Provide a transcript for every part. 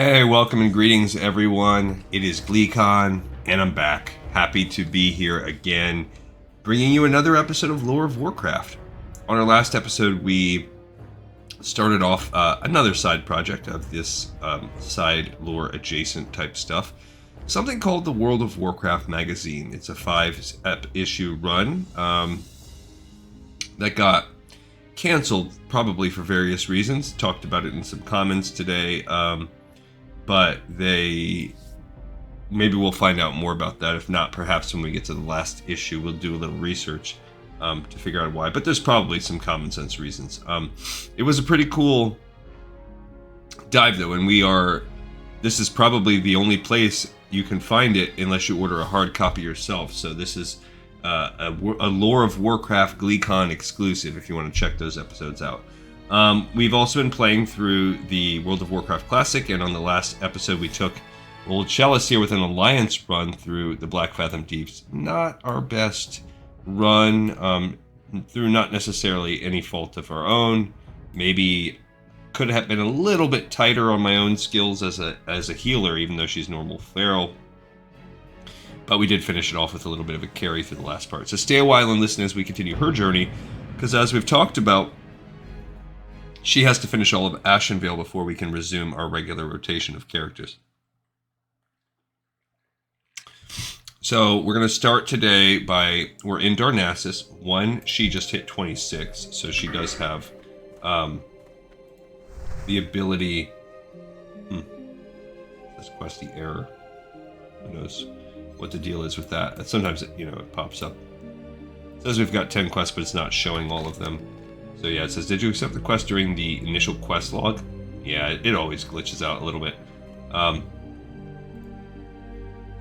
Hey, welcome and greetings, everyone. It is GleeCon, and I'm back. Happy to be here again, bringing you another episode of Lore of Warcraft. On our last episode, we started off another side project of this side lore adjacent type stuff. Something called the World of Warcraft magazine. It's a 5-issue run that got canceled, probably for various reasons. Talked about it in some comments today. But maybe we'll find out more about that. If not, perhaps when we get to the last issue, we'll do a little research to figure out why. But there's probably some common sense reasons. It was a pretty cool dive, though, and this is probably the only place you can find it unless you order a hard copy yourself. So this is a Lore of Warcraft GleeCon exclusive if you want to check those episodes out. We've also been playing through the World of Warcraft Classic, and on the last episode we took old Chalice here with an Alliance run through the Blackfathom Deeps. Not our best run, through not necessarily any fault of our own. Maybe could have been a little bit tighter on my own skills as a healer, even though she's normal feral. But we did finish it off with a little bit of a carry through the last part. So stay a while and listen as we continue her journey, because as we've talked about, she has to finish all of Ashenvale before we can resume our regular rotation of characters. So we're going to start today we're in Darnassus. She just hit 26, so she does have the ability... This questy error. Who knows what the deal is with that. Sometimes it pops up. It says we've got 10 quests, but it's not showing all of them. So yeah, it says, did you accept the quest during the initial quest log? Yeah, it always glitches out a little bit.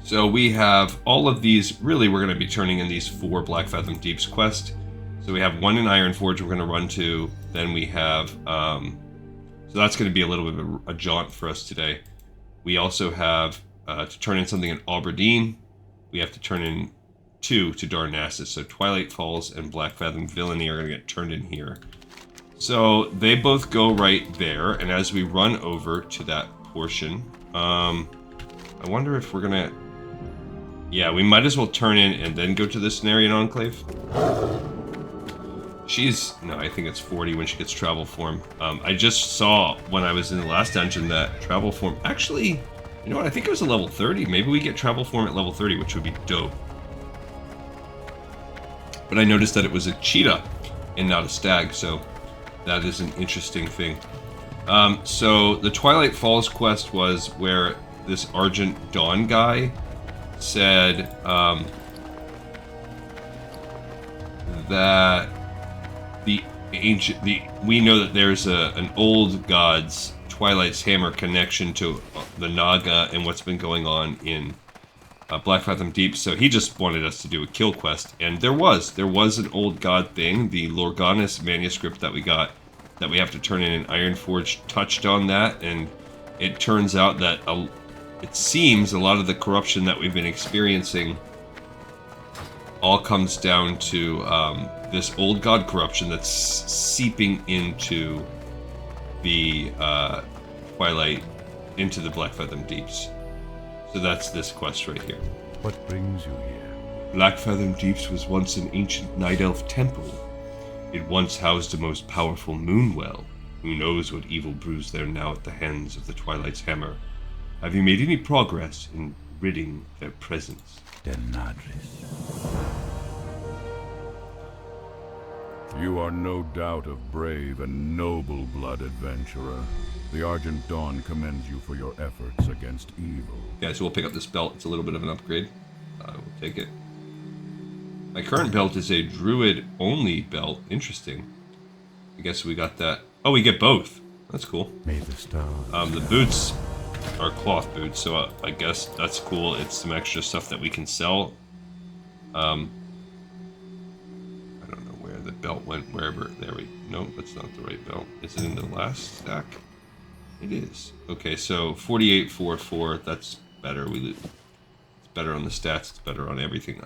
So we have all of these, really we're going to be turning in these 4 Blackfathom Deeps quests. So we have one in Ironforge we're going to run to, then we have, so that's going to be a little bit of a jaunt for us today. We also have to turn in something in Alberdine. We have to turn in 2 to Darnassus. So Twilight Falls and Blackfathom Villainy are going to get turned in here. So they both go right there, and as we run over to that portion, I wonder if we're gonna... Yeah, we might as well turn in and then go to the Cenarian Enclave. No, I think it's 40 when she gets Travel Form. I just saw when I was in the last dungeon that Travel Form... Actually, you know what, I think it was a level 30. Maybe we get Travel Form at level 30, which would be dope. But I noticed that it was a cheetah and not a stag, so that is an interesting thing. So the Twilight Falls quest was where this Argent Dawn guy said that we know that there's an old god's Twilight's Hammer connection to the Naga and what's been going on in Blackfathom Deep, so he just wanted us to do a kill quest, and there was an old god thing. The Lorganis manuscript that we got, that we have to turn in Ironforge, touched on that, and it turns out that it seems a lot of the corruption that we've been experiencing all comes down to this old god corruption that's seeping into the Twilight, into the Blackfathom Deeps. So that's this quest right here. What brings you here? Blackfathom Deeps was once an ancient Night Elf temple. It once housed a most powerful moon well. Who knows what evil brews there now at the hands of the Twilight's Hammer? Have you made any progress in ridding their presence? Denadris. You are no doubt a brave and noble-blood adventurer. The Argent Dawn commends you for your efforts against evil. Yeah, so we'll pick up this belt. It's a little bit of an upgrade. We'll take it. My current belt is a druid-only belt. Interesting. I guess we got that. Oh, we get both. That's cool. May the stars. The boots are cloth boots, so I guess that's cool. It's some extra stuff that we can sell. I don't know where the belt went. Wherever. There we... No, that's not the right belt. Is it in the last stack? It is. Okay, so 4844, that's better. It's better on the stats, it's better on everything.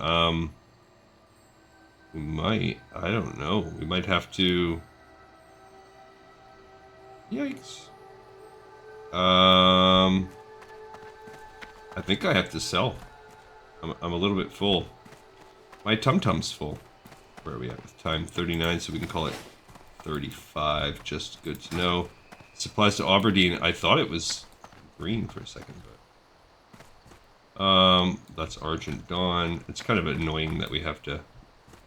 We might, I don't know. We might have to... Yikes. I think I have to sell. I'm a little bit full. My tum-tum's full. Where are we at with time? 39, so we can call it 35. Just good to know. Supplies to Aberdeen. I thought it was green for a second, but that's Argent Dawn. It's kind of annoying that we have to.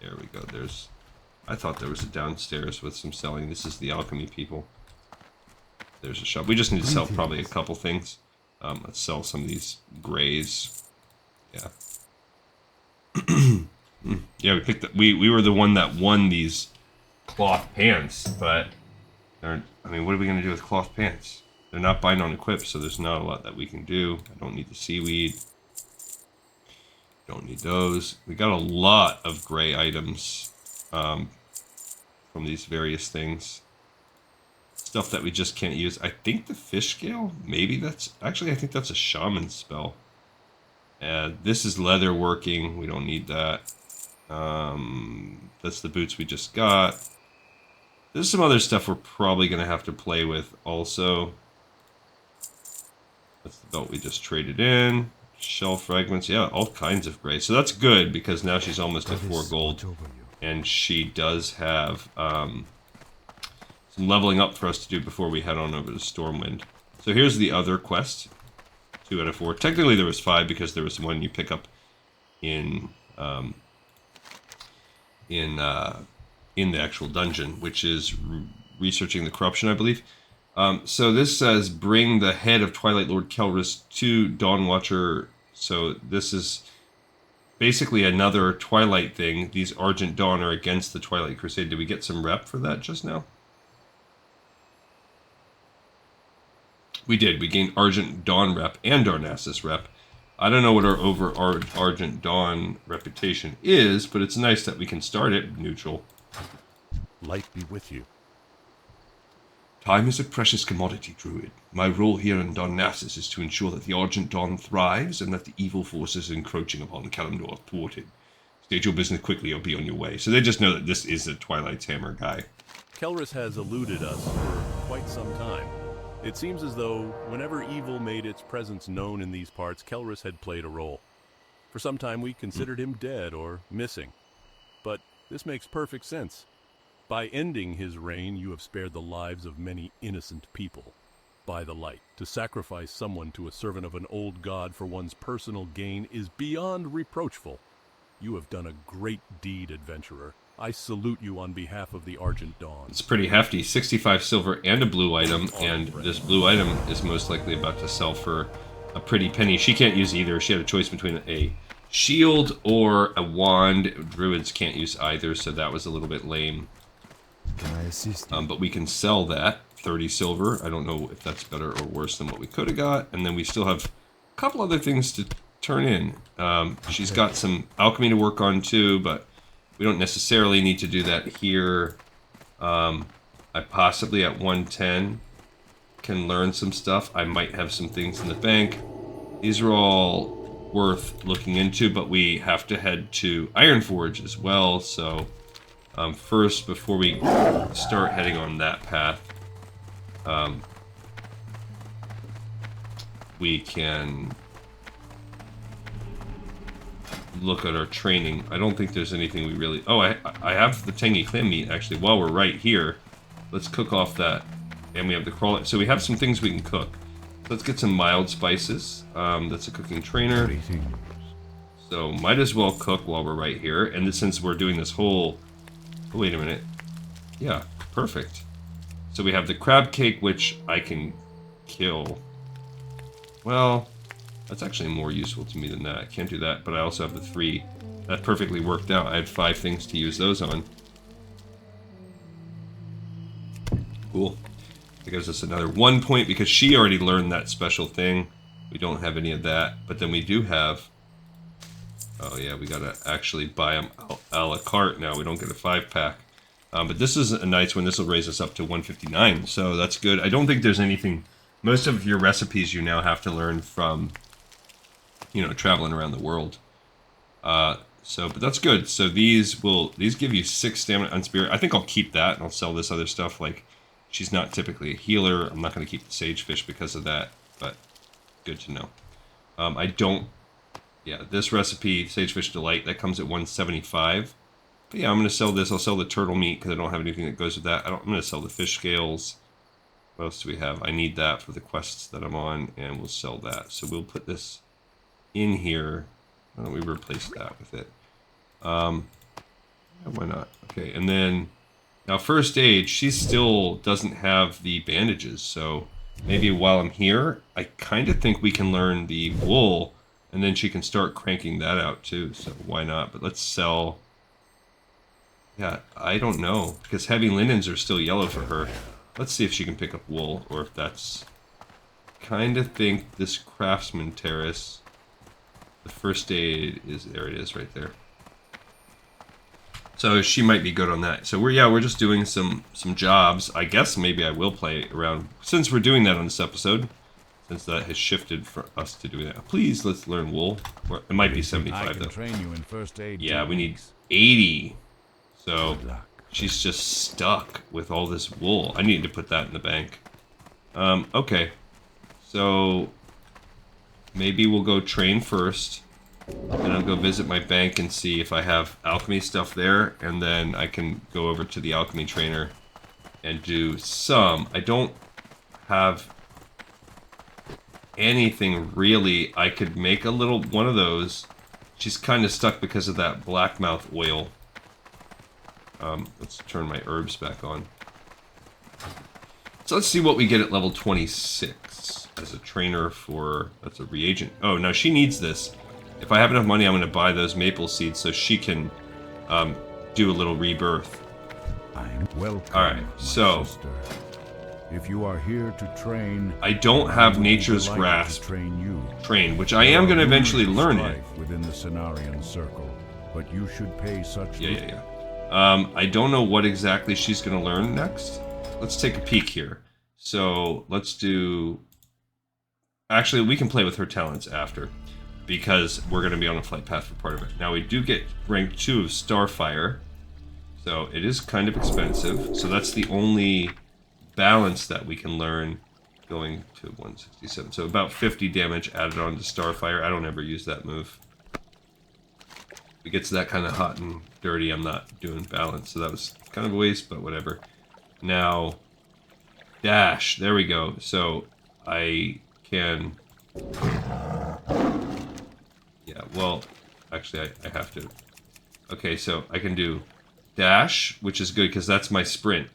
There we go. I thought there was a downstairs with some selling. This is the alchemy people. There's a shop. We just need to sell probably a couple things. Let's sell some of these grays. Yeah. Yeah, we picked. We were the one that won these cloth pants, but I mean, what are we gonna do with cloth pants? They're not bind on equip, so there's not a lot that we can do. I don't need the seaweed. Don't need those. We got a lot of gray items from these various things. Stuff that we just can't use. I think the fish scale, maybe that's... Actually, I think that's a shaman spell. And this is leather working. We don't need that. That's the boots we just got. There's some other stuff we're probably going to have to play with also. That's the belt we just traded in. Shell fragments. Yeah, all kinds of gray. So that's good because now she's almost at 4 gold. And she does have some leveling up for us to do before we head on over to Stormwind. So here's the other quest. 2 out of 4. Technically there was 5 because there was one you pick up in the actual dungeon, which is researching the corruption, I believe. So this says, bring the head of Twilight Lord Kelrus to Dawnwatcher. So this is basically another Twilight thing. These Argent Dawn are against the Twilight Crusade. Did we get some rep for that just now? We did. We gained Argent Dawn rep and Darnassus rep. I don't know what our Argent Dawn reputation is, but it's nice that we can start it neutral. Light be with you. Time is a precious commodity, Druid. My role here in Darnassus is to ensure that the Argent Dawn thrives and that the evil forces encroaching upon Kalimdor are thwarted. State your business quickly or be on your way. So they just know that this is a Twilight's Hammer guy. Kelrus has eluded us for quite some time. It seems as though whenever evil made its presence known in these parts, Kelrus had played a role. For some time we considered him dead or missing. But this makes perfect sense. By ending his reign, you have spared the lives of many innocent people. By the light, to sacrifice someone to a servant of an old god for one's personal gain is beyond reproachful. You have done a great deed, adventurer. I salute you on behalf of the Argent Dawn. It's pretty hefty. 65 silver and a blue item, and this blue item is most likely about to sell for a pretty penny. She can't use either. She had a choice between a shield or a wand. Druids can't use either, so that was a little bit lame. Can I assist? But we can sell that. 30 silver. I don't know if that's better or worse than what we could have got. And then we still have a couple other things to turn in. She's got some alchemy to work on too, but we don't necessarily need to do that here. I possibly at 110 can learn some stuff. I might have some things in the bank. These are all worth looking into, but we have to head to Ironforge as well, so first, before we start heading on that path, we can look at our training. I don't think there's anything we really... Oh, I have the tangy clam meat, actually. While we're right here, let's cook off that. And we have the crawl... So we have some things we can cook. So let's get some mild spices. That's a cooking trainer. So might as well cook while we're right here. And since we're doing this whole... Oh, wait a minute. Yeah, perfect. So we have the crab cake, which I can kill. Well, that's actually more useful to me than that. I can't do that, but I also have the 3. That perfectly worked out. I had 5 things to use those on. Cool. That gives us another 1 point because she already learned that special thing. We don't have any of that, but then we do have... Oh yeah, we gotta actually buy them a la carte now. We don't get a 5-pack. But this is a nice one. This will raise us up to 159, so that's good. I don't think there's anything... Most of your recipes you now have to learn from, you know, traveling around the world. But that's good. So these give you 6 stamina on spirit. I think I'll keep that and I'll sell this other stuff like she's not typically a healer. I'm not going to keep the sagefish because of that, but good to know. I don't... Yeah, this recipe, Sagefish Delight, that comes at 175. But yeah, I'm going to sell this. I'll sell the turtle meat because I don't have anything that goes with that. I'm going to sell the fish scales. What else do we have? I need that for the quests that I'm on, and we'll sell that. So we'll put this in here. Why don't we replace that with it? Yeah, why not? Okay, and then... Now, first aid, she still doesn't have the bandages, so maybe while I'm here, I kind of think we can learn the wool, and then she can start cranking that out too, so why not? But let's sell... Yeah, I don't know, because heavy linens are still yellow for her. Let's see if she can pick up wool, or if that's... Kind of think this craftsman terrace, the first aid is... There it is, right there. So she might be good on that. So we're just doing some jobs. I guess maybe I will play around, since we're doing that on this episode. Since that has shifted for us to do that. Please, let's learn wool. Or it might be 75 I can though. train you in first aid. Yeah, we need 80. So she's just stuck with all this wool. I need to put that in the bank. Okay. So maybe we'll go train first. And I'll go visit my bank and see if I have alchemy stuff there. And then I can go over to the alchemy trainer and do some. I don't have anything really. I could make a little one of those. She's kind of stuck because of that blackmouth oil. Let's turn my herbs back on. So let's see what we get at level 26 as a trainer for... That's a reagent. Oh, no, she needs this. If I have enough money, I'm going to buy those maple seeds so she can do a little rebirth. I'm welcome. All right, so... Sister. If you are here to train, I don't have Nature's Grasp trained, which I am going to eventually learn it. Within the Cenarian circle, but you should pay such... Yeah. I don't know what exactly she's going to learn next. Let's take a peek here. So let's do... Actually, we can play with her talents after, because we're going to be on a flight path for part of it. Now, we do get rank 2 of Starfire, so it is kind of expensive. So that's the only balance that we can learn, going to 167. So about 50 damage added on to Starfire. I don't ever use that move. If it gets that kind of hot and dirty, I'm not doing balance. So that was kind of a waste, but whatever. Now, dash. There we go. So I can... Yeah, well, actually, I have to... Okay, so I can do dash, which is good because that's my sprint.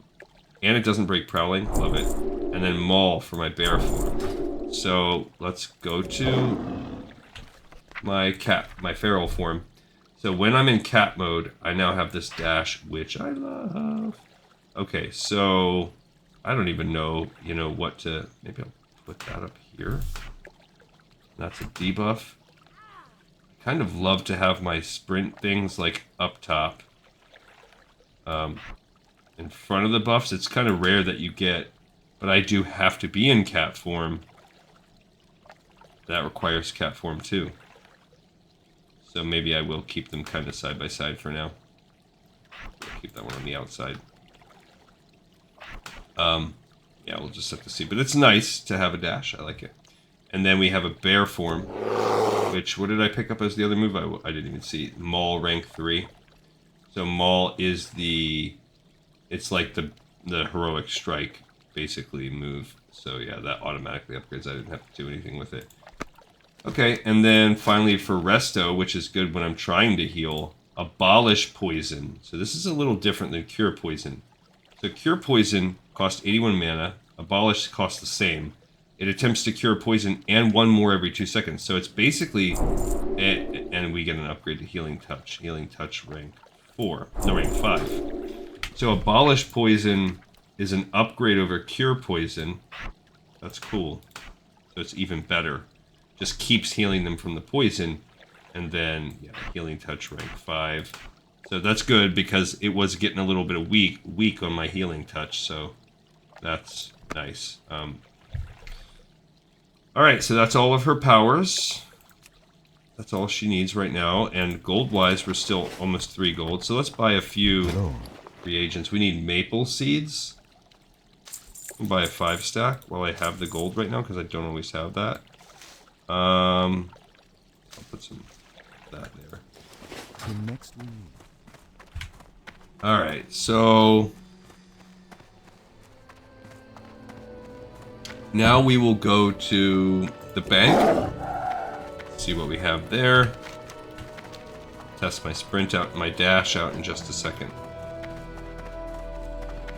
And it doesn't break prowling. Love it. And then maul for my bear form. So let's go to my cat, my feral form. So when I'm in cat mode, I now have this dash, which I love. Okay, so I don't even know, what to... Maybe I'll put that up here. That's a debuff. Kind of love to have my sprint things like up top. In front of the buffs, it's kind of rare that you get, but I do have to be in cat form. That requires cat form too. So maybe I will keep them kind of side by side for now. Keep that one on the outside. Yeah, we'll just have to see. But it's nice to have a dash. I like it. And then we have a bear form, which, what did I pick up as the other move? I didn't even see. Maul rank 3. So Maul is the... It's like the heroic strike, basically, move. So yeah, that automatically upgrades. I didn't have to do anything with it. Okay, and then finally for Resto, which is good when I'm trying to heal, Abolish Poison. So this is a little different than Cure Poison. So Cure Poison costs 81 mana. Abolish costs the same. It attempts to cure poison and one more every 2 seconds. So it's basically... And we get an upgrade to Healing Touch. Healing Touch rank 4. No, rank 5. So Abolish Poison is an upgrade over Cure Poison. That's cool. So it's even better. Just keeps healing them from the poison. And then, yeah, Healing Touch rank 5. So that's good because it was getting a little bit of weak on my Healing Touch. So that's nice. Alright, so that's all of her powers. That's all she needs right now. And gold-wise, we're still almost 3 gold. So let's buy a few reagents. We need maple seeds. I'll buy a 5 stack while I have the gold right now, because I don't always have that. I'll put some of that there. The next we need. Alright, so now we will go to the bank. See what we have there. Test my sprint out, my dash out in just a second.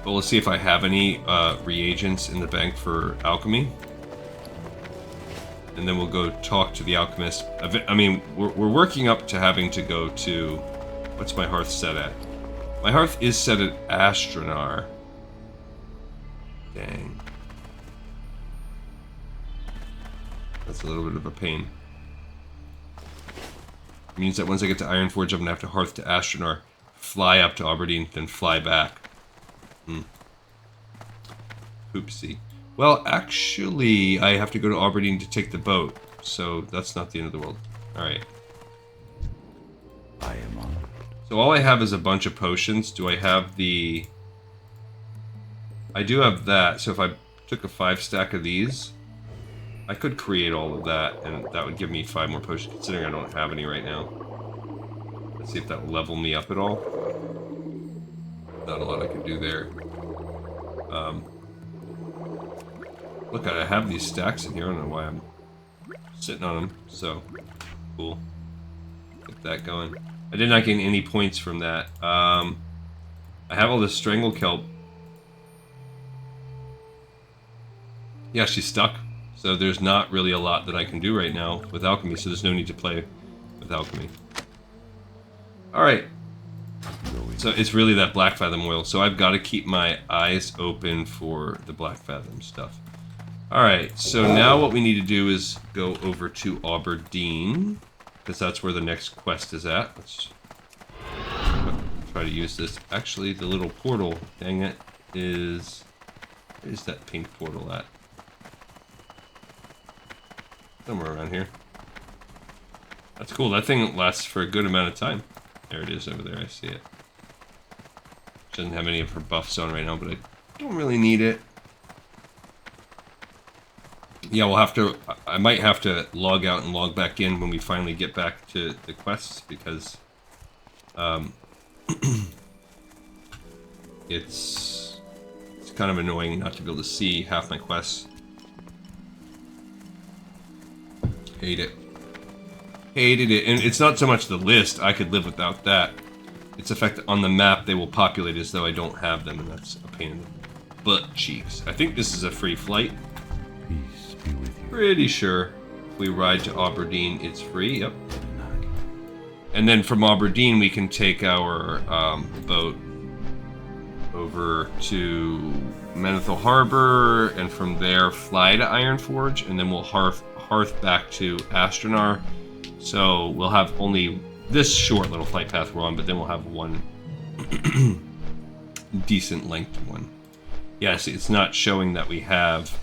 But we'll see if I have any reagents in the bank for alchemy. And then we'll go talk to the alchemist. I mean, we're working up to having to go to... What's my hearth set at? My hearth is set at Astronar. Dang. That's a little bit of a pain. It means that once I get to Ironforge, I'm going to have to hearth to Astronar, fly up to Aberdeen, then fly back. Oopsie. Well, actually, I have to go to Aberdeen to take the boat, so that's not the end of the world. Alright. I am honored. So all I have is a bunch of potions. Do I have the... I do have that, so if I took a 5 stack of these, I could create all of that, and that would give me 5 more potions, considering I don't have any right now. Let's see if that will level me up at all. Not a lot I can do there. Look, I have these stacks in here. I don't know why I'm sitting on them. So, cool. Get that going. I did not gain any points from that. I have all this strangle kelp. Yeah, she's stuck. So there's not really a lot that I can do right now with alchemy, so there's no need to play with alchemy. Alright. So it's really that Blackfathom oil, so I've got to keep my eyes open for the Blackfathom stuff. Alright, so now what we need to do is go over to Aberdeen, because that's where the next quest is at. Let's try to use this. Actually, the little portal, dang it, is... Where's that pink portal at? Somewhere around here. That's cool. That thing lasts for a good amount of time. There it is over there. I see it. She doesn't have any of her buffs on right now, but I don't really need it. Yeah, we'll have to... I might have to log out and log back in when we finally get back to the quests, because... it's kind of annoying not to be able to see half my quests. Hate it. Hated it. And it's not so much the list, I could live without that. It's the fact that on the map they will populate as though I don't have them, and that's a pain in the butt cheeks. I think this is a free flight. Peace be with you. Pretty sure if we ride to Aberdeen, it's free. Yep. And then from Aberdeen, we can take our boat over to Menethil Harbor, and from there fly to Ironforge, and then we'll hearth back to Astronar. So we'll have only this short little flight path we're on, but then we'll have one decent length one. Yes, it's not showing that we have,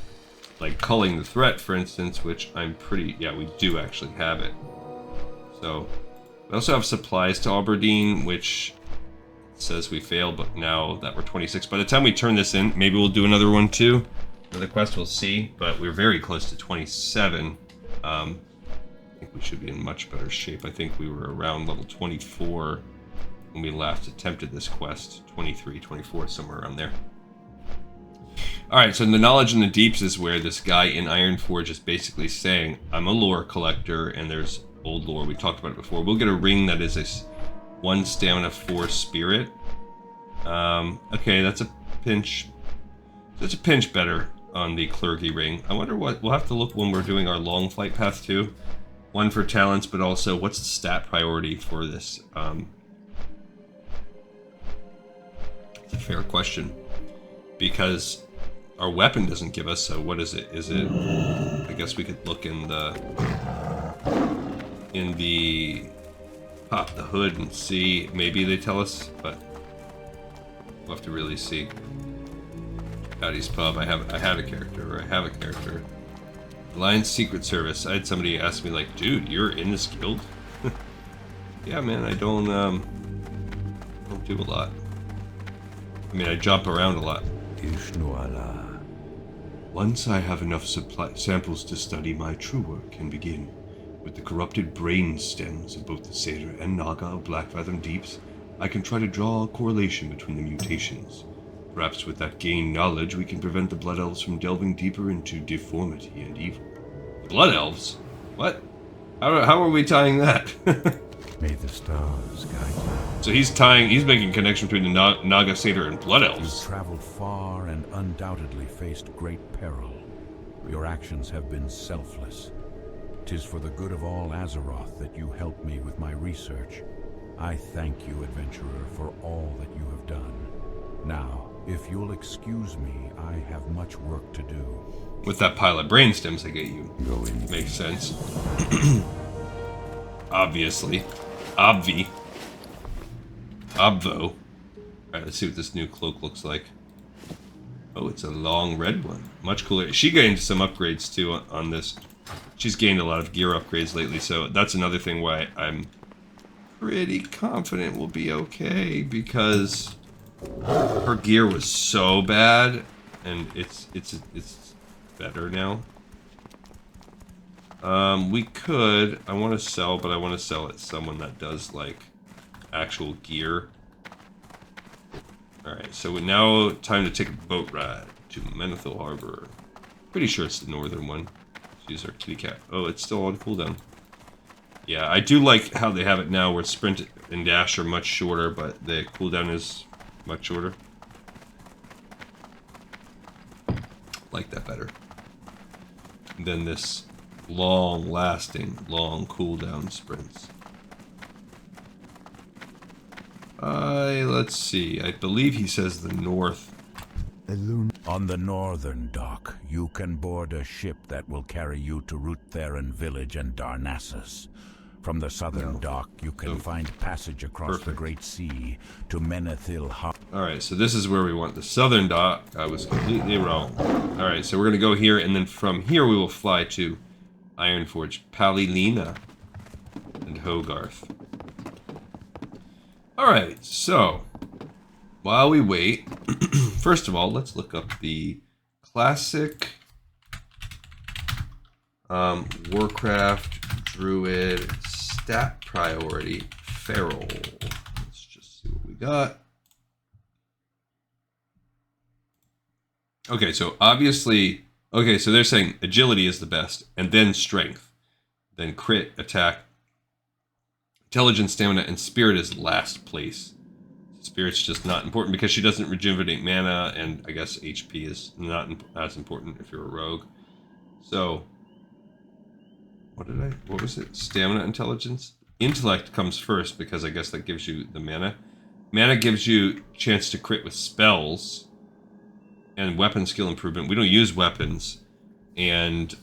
like, culling the threat, for instance, which I'm pretty... Yeah, we do actually have it. So, we also have supplies to Aberdeen, which says we failed, but now that we're 26. By the time we turn this in, maybe we'll do another one too. Another quest, we'll see, but we're very close to 27. I think we should be in much better shape. I think we were around level 24 when we last attempted this quest. 23, 24, somewhere around there. Alright, so the Knowledge in the Deeps is where this guy in Ironforge is basically saying, I'm a lore collector, and there's old lore, we talked about it before. We'll get a ring that is a 1 stamina, 4 spirit. Okay, that's a pinch. That's a pinch better on the clergy ring. I wonder what, we'll have to look when we're doing our long flight path too. 1 for talents, but also what's the stat priority for this? It's a fair question. Because our weapon doesn't give us, so what is it? Is it, I guess we could look in the pop the hood and see, maybe they tell us, but we'll have to really see. Patty's Pub, I had a character, or I have a character. Alliance Secret Service. I had somebody ask me, like, dude, you're in this guild? Yeah, man, I don't do a lot. I mean, I jump around a lot. Once I have enough samples to study, my true work can begin. With the corrupted brain stems of both the Satyr and Naga of Blackfathom Deeps, I can try to draw a correlation between the mutations. Perhaps with that gained knowledge, we can prevent the Blood Elves from delving deeper into deformity and evil. Blood Elves? What? How are we tying that? May the stars guide you. So he's making a connection between the Naga, Satyr, and Blood You've Elves. traveled far and undoubtedly faced great peril. Your actions have been selfless. 'Tis for the good of all Azeroth that you helped me with my research. I thank you, adventurer, for all that you have done. Now, if you'll excuse me, I have much work to do. With that pile of brain stems I get you. Go in. Makes sense. Obviously. Obvi. Obvo. Alright, let's see what this new cloak looks like. Oh, it's a long red one. Much cooler. She gained some upgrades too on this. She's gained a lot of gear upgrades lately, so that's another thing why I'm pretty confident we'll be okay, because her gear was so bad, and it's better now. We could. I want to sell, but I want to sell at someone that does like actual gear. All right, so now time to take a boat ride to Menethil Harbor. Pretty sure it's the northern one. Use our kitty cat. Oh, it's still on cooldown. Yeah, I do like how they have it now, where sprint and dash are much shorter, but the cooldown is much shorter. Like that better than this long-lasting, long cooldown sprints. Let's see. I believe he says the north. On the northern dock, you can board a ship that will carry you to Ruththeron Village and Darnassus. From the southern dock, you can find passage across the Great Sea to Menethil Harbor. Alright, so this is where we want the southern dock. I was completely wrong. Alright, so we're going to go here, and then from here we will fly to Ironforge, Palilina, and Hogarth. Alright, so while we wait, first of all, let's look up the classic Warcraft Druid stat priority feral. Let's just see what we got. Okay, so obviously, okay, so they're saying agility is the best, and then strength, then crit, attack, intelligence, stamina, and spirit is last place. Spirit's just not important because she doesn't rejuvenate mana, and I guess HP is not as important if you're a rogue. So, what was it? Stamina, intelligence? Intellect comes first because I guess that gives you the mana. Mana gives you chance to crit with spells, and weapon skill improvement. We don't use weapons, and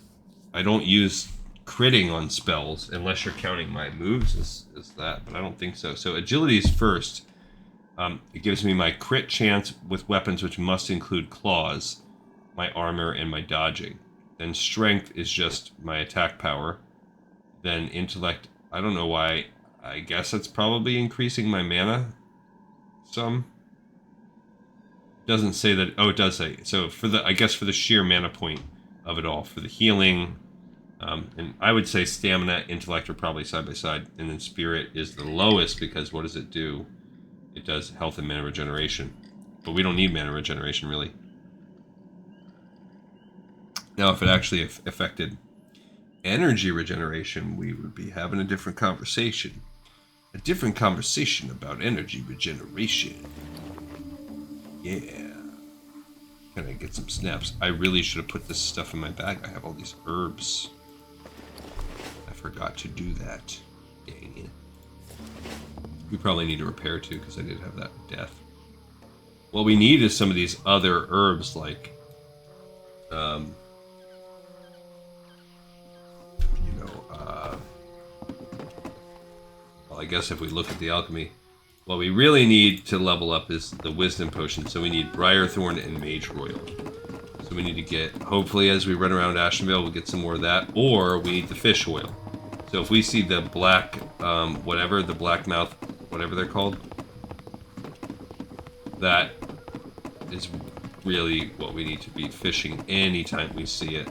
I don't use critting on spells unless you're counting my moves as that, but I don't think so. So agility is first. It gives me my crit chance with weapons, which must include claws, my armor, and my dodging. Then strength is just my attack power. Then intellect, I don't know why. I guess that's probably increasing my mana some. Doesn't say that. Oh, it does say. So for the, I guess for the sheer mana point of it all, for the healing, and I would say stamina, intellect are probably side by side, and then spirit is the lowest because what does it do? It does health and mana regeneration, but we don't need mana regeneration really. Now, if it actually affected energy regeneration, we would be having a different conversation. A different conversation about energy regeneration. Yeah. Can I get some snaps? I really should have put this stuff in my bag. I have all these herbs. I forgot to do that. Dang it. We probably need to repair too, because I did have that death. What we need is some of these other herbs, like, well, I guess if we look at the alchemy, what we really need to level up is the wisdom potion. So we need Briarthorn and Mage Royal. So we need to get, hopefully as we run around Ashenvale, we'll get some more of that, or we need the fish oil. So if we see the black, whatever, the black mouth, whatever they're called, that is really what we need to be fishing anytime we see it.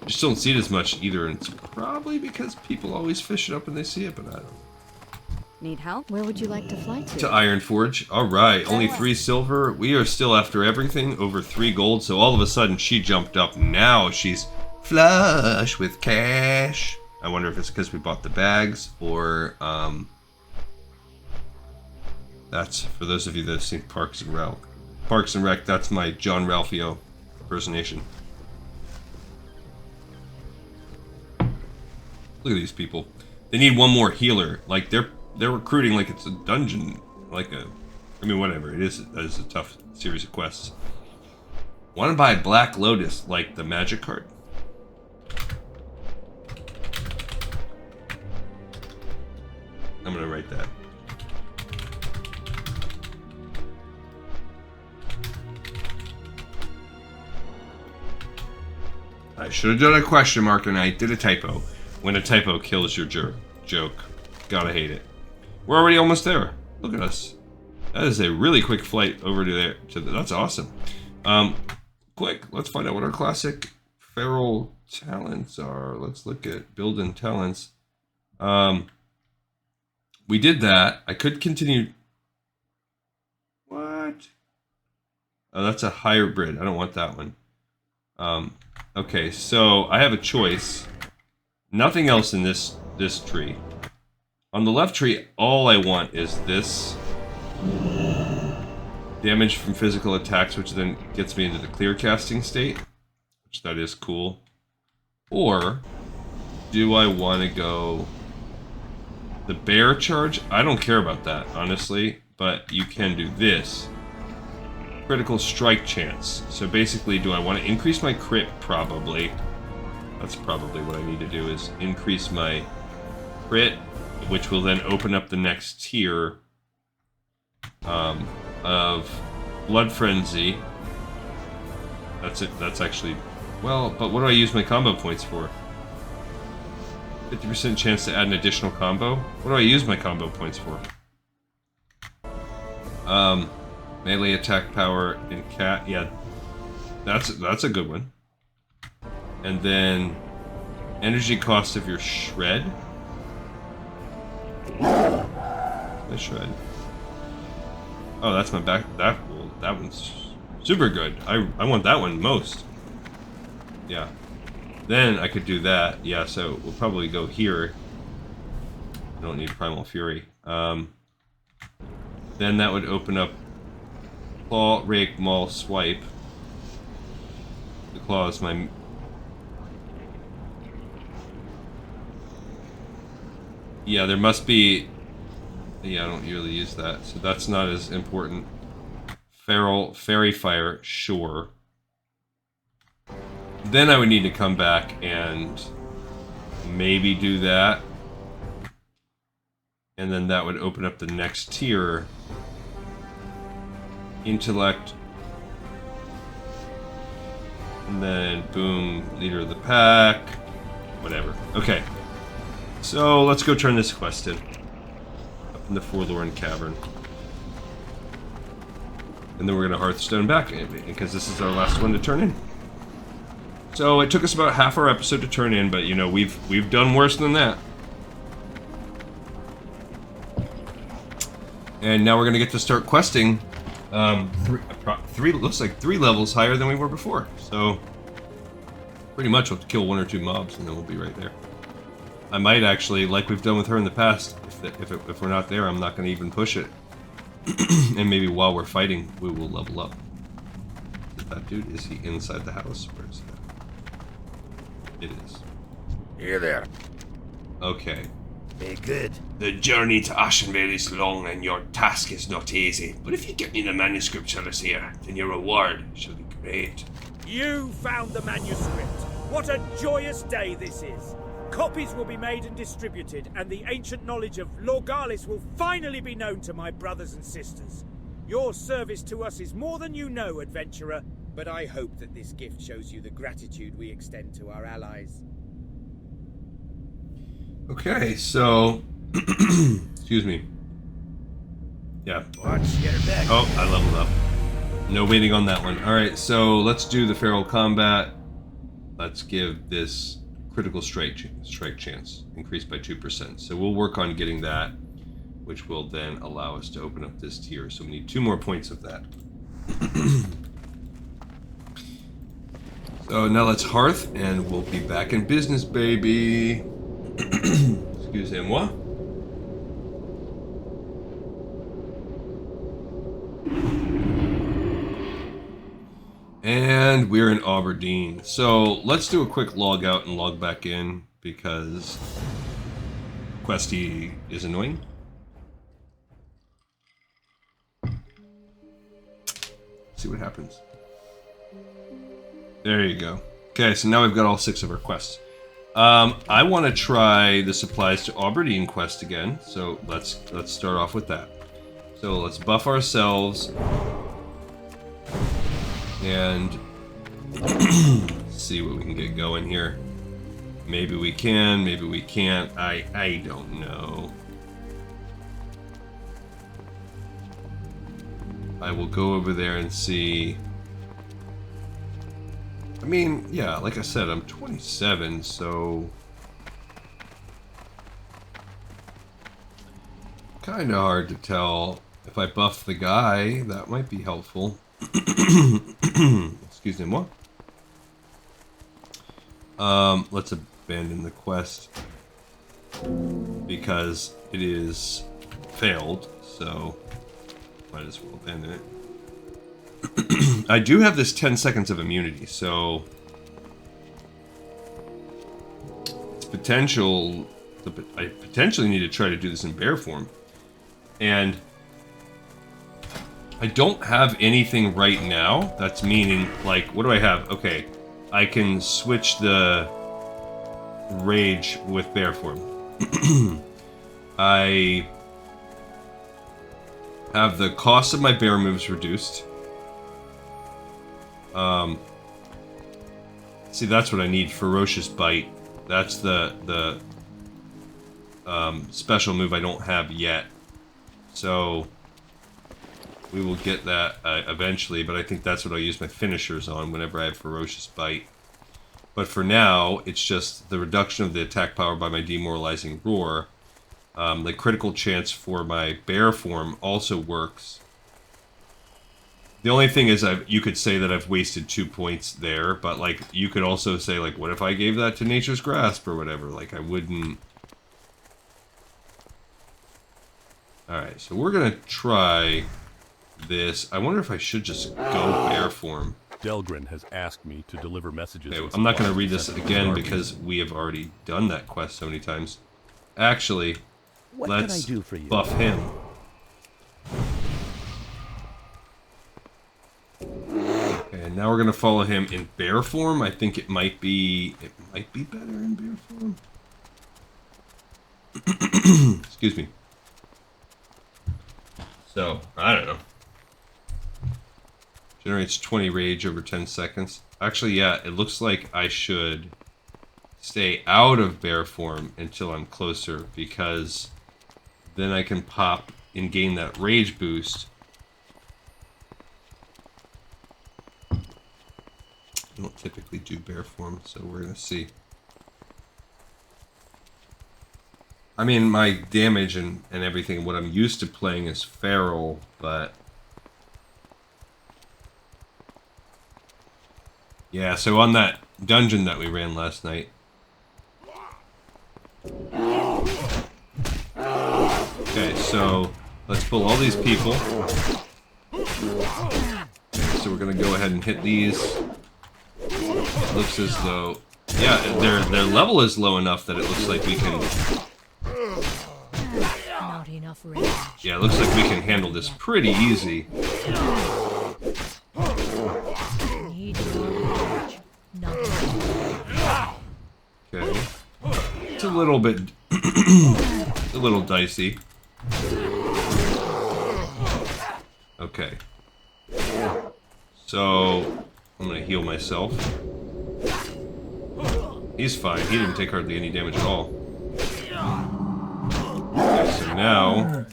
Just don't see it as much either, and it's probably because people always fish it up when they see it, but I don't know. Need help? Where would you like to fly to? To Iron Forge. Alright, only 3 silver. We are still after everything, over 3 gold, so all of a sudden she jumped up. Now she's flush with cash. I wonder if it's because we bought the bags, or, that's, for those of you that have seen Parks and Rec. Parks and Rec, that's my John Ralphio impersonation. Look at these people. They need one more healer. Like, they're recruiting like it's a dungeon. Like a... I mean, whatever. It is a tough series of quests. Want to buy Black Lotus, like the magic card? I'm going to write that. I should have done a question mark and I did a typo. When a typo kills your joke. Gotta hate it. We're already almost there. Look at us. That is a really quick flight over to there. That's awesome. Quick, let's find out what our classic feral talents are. Let's look at build-in talents. We did that. I could continue. What? Oh, that's a hybrid. I don't want that one. Okay, so I have a choice. Nothing else in this tree. On the left tree, all I want is this. Damage from physical attacks, which then gets me into the clear casting state. Which that is cool. Or, do I want to go... the bear charge? I don't care about that, honestly. But you can do this. Critical strike chance. So basically, do I want to increase my crit? Probably. That's probably what I need to do, is increase my crit, which will then open up the next tier of Blood Frenzy. That's it. That's actually... well, but what do I use my combo points for? 50% chance to add an additional combo? What do I use my combo points for? Melee attack power and cat. Yeah, that's a good one. And then energy cost of your shred. My shred. Oh, that's my back. That one's super good. I want that one most. Yeah. Then I could do that. Yeah. So we'll probably go here. I don't need Primal Fury. Then that would open up Claw, Rake, Maul, Swipe. The Claw is my... yeah, there must be... yeah, I don't really use that, so that's not as important. Fairy Fire, sure. Then I would need to come back and maybe do that. And then that would open up the next tier. Intellect. And then, boom, Leader of the Pack. Whatever. Okay. So, let's go turn this quest in. Up in the Forlorn Cavern. And then we're going to Hearthstone back, because this is our last one to turn in. So, it took us about half our episode to turn in, but, you know, we've done worse than that. And now we're going to get to start questing. Looks like 3 levels higher than we were before. So, pretty much we'll have to kill 1 or 2 mobs, and then we'll be right there. I might actually, like we've done with her in the past, if we're not there, I'm not going to even push it. And maybe while we're fighting, we will level up. Is that dude, is he inside the house? Where is he? It is. Here there. Okay. Very good. The journey to Ashenvale is long and your task is not easy. But if you get me the manuscript, Celestia, then your reward shall be great. You found the manuscript. What a joyous day this is. Copies will be made and distributed, and the ancient knowledge of Lorgalis will finally be known to my brothers and sisters. Your service to us is more than you know, adventurer, but I hope that this gift shows you the gratitude we extend to our allies. Okay, so... excuse me. Yeah. Watch, get her back. Oh, I leveled up. no waiting on that one. Alright, so let's do the feral combat. Let's give this critical strike chance increased by 2%. So we'll work on getting that, which will then allow us to open up this tier. So we need 2 more points of that. So now let's hearth, and we'll be back in business, baby. Excusez-moi. And we're in Aberdeen. So let's do a quick log out and log back in, because Questy is annoying. See what happens. There you go. Okay, so now we've got all 6 of our quests. I want to try the supplies to Aberdeen quest again, so let's start off with that. So let's buff ourselves and see what we can get going here. Maybe we can, maybe we can't. I don't know. I will go over there and see. I mean, yeah, like I said, I'm 27, so kind of hard to tell. If I buff the guy, that might be helpful. Excusez-moi. Let's abandon the quest because it is failed, so might as well abandon it. I do have this 10 seconds of immunity, so it's potential. I potentially need to try to do this in bear form, and I don't have anything right now. That's meaning, like, what do I have? Okay, I can switch the rage with bear form. I have the cost of my bear moves reduced. See, that's what I need. Ferocious Bite. That's the special move I don't have yet. So we will get that eventually, but I think that's what I'll use my finishers on whenever I have Ferocious Bite. But for now, it's just the reduction of the attack power by my Demoralizing Roar. The critical chance for my bear form also works. The only thing is, you could say that I've wasted 2 points there, but, like, you could also say, like, what if I gave that to Nature's Grasp or whatever? Like, I wouldn't. Alright, so we're gonna try this. I wonder if I should just go bear form. Delgrin has asked me to deliver messages. Okay, I'm not gonna read this again because we have already done that quest so many times. Actually, let's buff him. Okay, and now we're gonna follow him in bear form. I think it might be better in bear form. Excuse me. So, I don't know. Generates 20 rage over 10 seconds. Actually, yeah, it looks like I should stay out of bear form until I'm closer, because then I can pop and gain that rage boost. I don't typically do bear form, so we're gonna see. I mean, my damage and everything, what I'm used to playing is feral, but yeah, so on that dungeon that we ran last night. Okay, so let's pull all these people. So we're gonna go ahead and hit these. It looks as though, yeah, their level is low enough that it looks like we can. Not enough rage. Yeah, it looks like we can handle this pretty easy. Need more rage. Not enough. Okay. It's a little bit, a little dicey. Okay. So, I'm gonna heal myself. He's fine. He didn't take hardly any damage at all. Okay, so now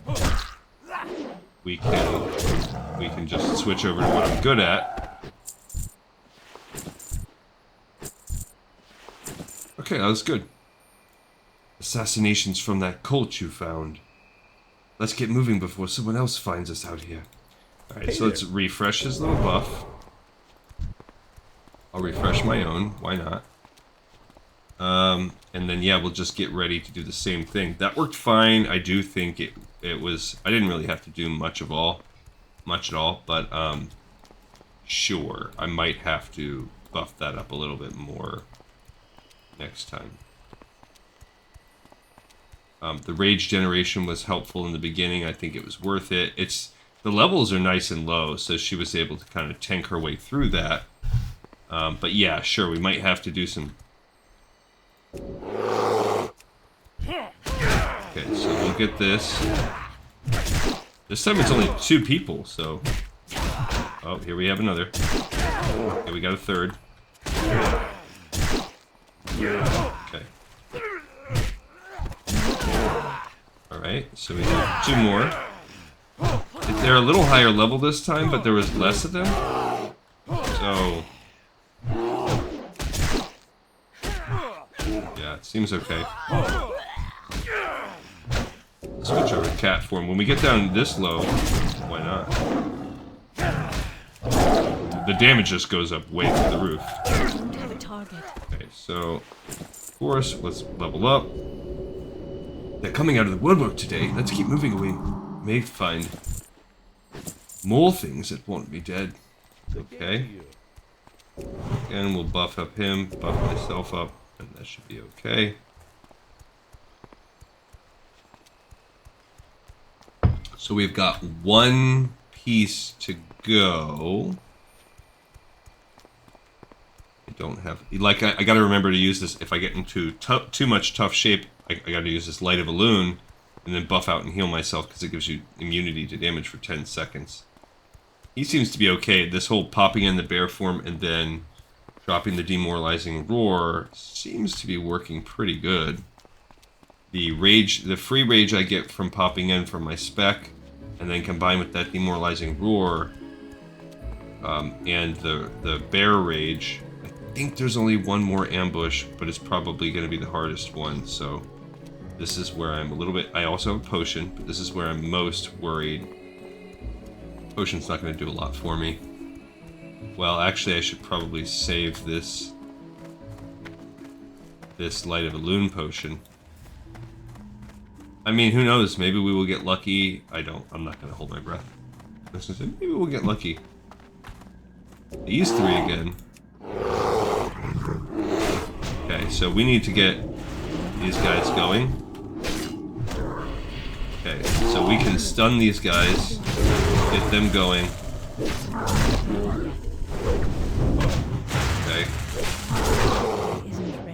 we can just switch over to what I'm good at. Okay, that was good. Assassinations from that cult you found. Let's get moving before someone else finds us out here. Alright, so let's refresh his little buff. I'll refresh my own, why not? And then yeah, we'll just get ready to do the same thing. That worked fine. I do think it was, I didn't really have to do much at all, but sure, I might have to buff that up a little bit more next time. The rage generation was helpful in the beginning. I think it was worth it. The levels are nice and low, so she was able to kind of tank her way through that. But yeah, sure, we might have to do some... Okay, so we'll get this. This time it's only 2 people, so... Oh, here we have another. Okay, we got a third. Okay. Alright, so we have 2 more. They're a little higher level this time, but there was less of them. So... yeah, it seems okay. Switch over to cat form. When we get down this low, why not? The damage just goes up way through the roof. Don't have a target. Okay, so of course, let's level up. They're coming out of the woodwork today. Let's keep moving away. May find more things that want me dead. Okay. And we'll buff up him, buff myself up, and that should be okay. So we've got 1 piece to go. I don't have... like, I gotta remember to use this. If I get into too much tough shape, I gotta use this Light of a Loon, and then buff out and heal myself, because it gives you immunity to damage for 10 seconds. He seems to be okay. This whole popping in the bear form and then dropping the demoralizing roar seems to be working pretty good. The free rage I get from popping in from my spec, and then combined with that demoralizing roar, and the bear rage. I think there's only 1 more ambush, but it's probably going to be the hardest one. So this is where I'm a little bit. I also have a potion, but this is where I'm most worried. Potion's not going to do a lot for me. Well, actually, I should probably save this Light of a Loon potion. I mean, who knows? Maybe we will get lucky. I'm not going to hold my breath. Maybe we'll get lucky. These 3 again. Okay, so we need to get these guys going. Okay, so we can stun these guys, get them going. Okay.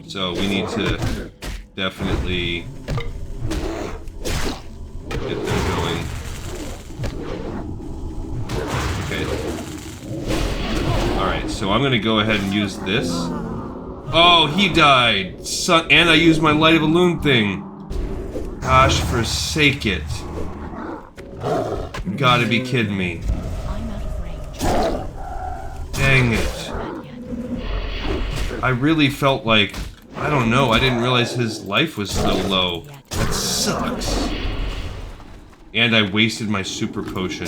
So we need to definitely get them going. Okay. Alright, so I'm gonna go ahead and use this. Oh, he died! And I used my Light of a Loon thing. Gosh, forsake it. You gotta be kidding me. I'm out of range. Dang it. I really felt like... I don't know, I didn't realize his life was so low. That sucks. And I wasted my super potion.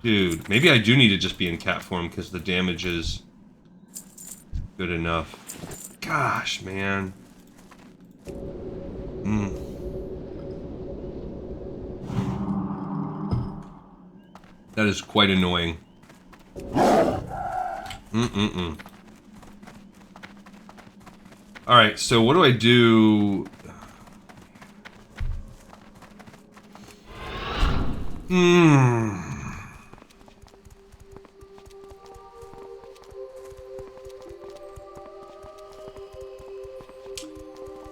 Dude, maybe I do need to just be in cat form because the damage is good enough. Gosh, man. That is quite annoying. Alright, so what do I do?